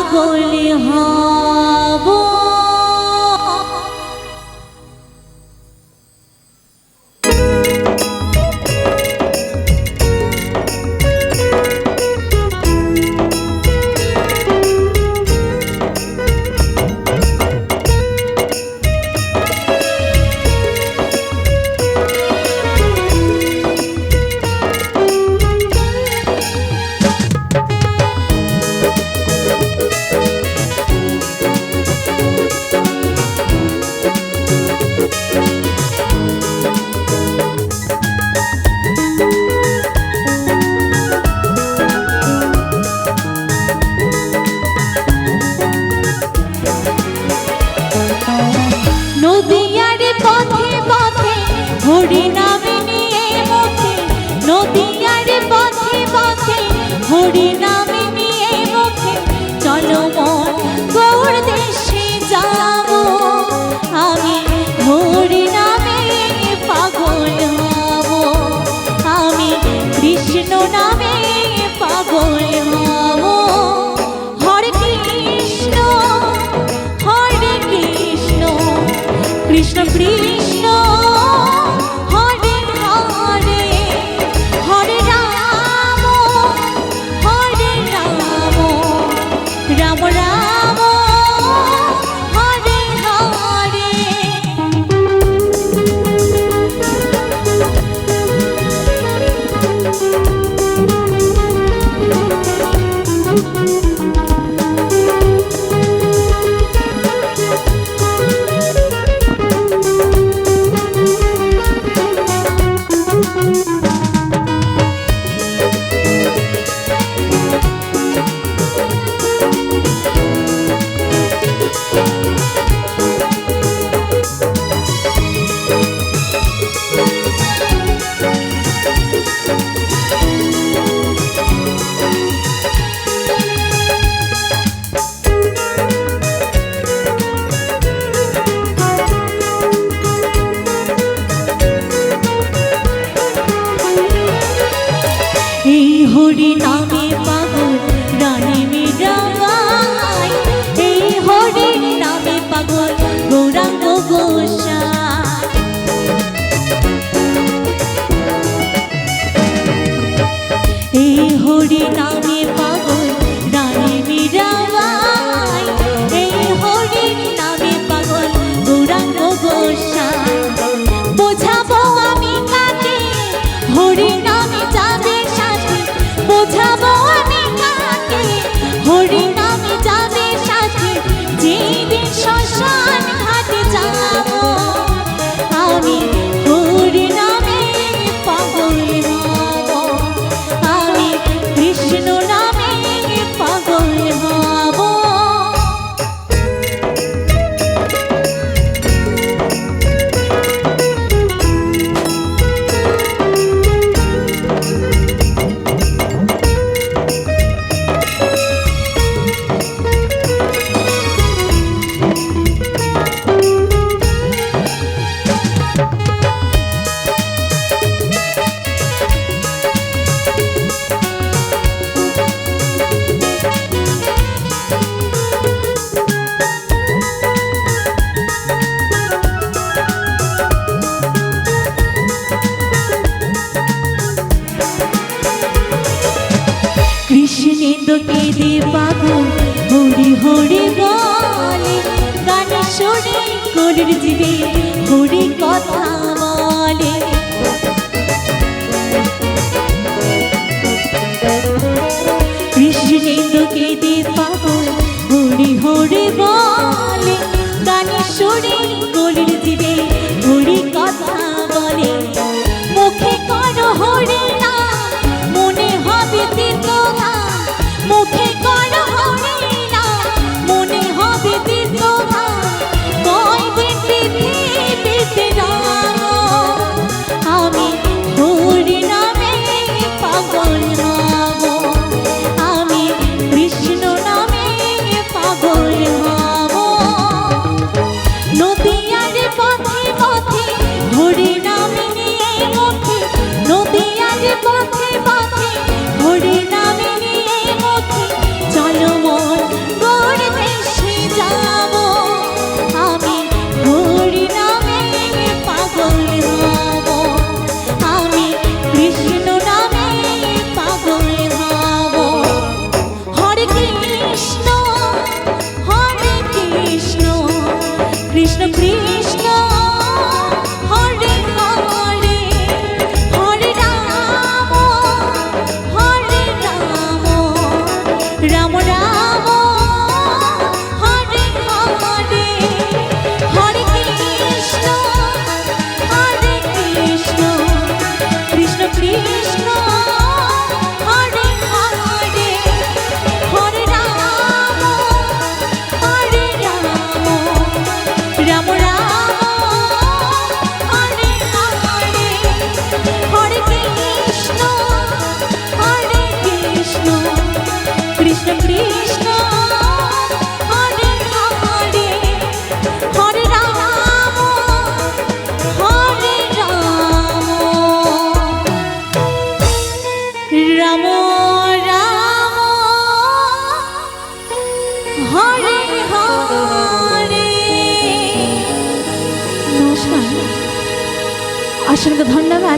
পাগল হব। নদিয়ার পথে পথে হরি নামে নিয়ে মুখে, নদিয়ার পথে পথে হরি নামে নিয়ে মুখে, চলো মন গৌর দেশে যাব। আমি হরি নামে পাগল হব, আমি কৃষ্ণ নামে পাগল হব। হরে কৃষ্ণ হরে কৃষ্ণ, কৃষ্ণ কৃষ্ণ হরে হরে, হরে রাম রাম রাম হরে হরে। এই হরি নামে পাগল রানী মীরাবাই, এই হরি নামে পাগল গৌরাঙ্গ গোসাই। এই হরি নামে পাগল রানী মীরাবাই, এই হরি নামে পাগল গৌরাঙ্গ গোসাই। বোঝাবো আমি কাকে হরি নামে যাবে সাথে, বোঝাবো আমি কাকে হরি নামে যাবে সাথে, যেদিন শ্মশান ঘাটে যাব। আমি হরি নামে পাগল হব, আমি কৃষ্ণ নামে পাগল হব। কৃষ্ণেন্দু কেঁদে পাগল হরি হরি বলে, গানে শোনে গরুর জীবে হরি কথা বলে। কৃষ্ণেন্দু কেঁদে পাগল হরি হরি বলে, গানে শোনে গরুর জীবে হরি কথা বলে। মুখে করো হরি নাম, মনে হবে তীর্থধাম, মুখে করো হরি নাম, মনে হবে তীর্থধাম। কয়দিন পৃথিবীতে রাম, আমি হরি নামে পাগল হব, আমি কৃষ্ণ নামে পাগল হব। নদিয়ার পথে পথে হরি নামে নিয়ে মুখে, নদিয়ার পথে পথে হরি নামে নিয়ে মুখে, অসংখ্য ধন্যবাদ।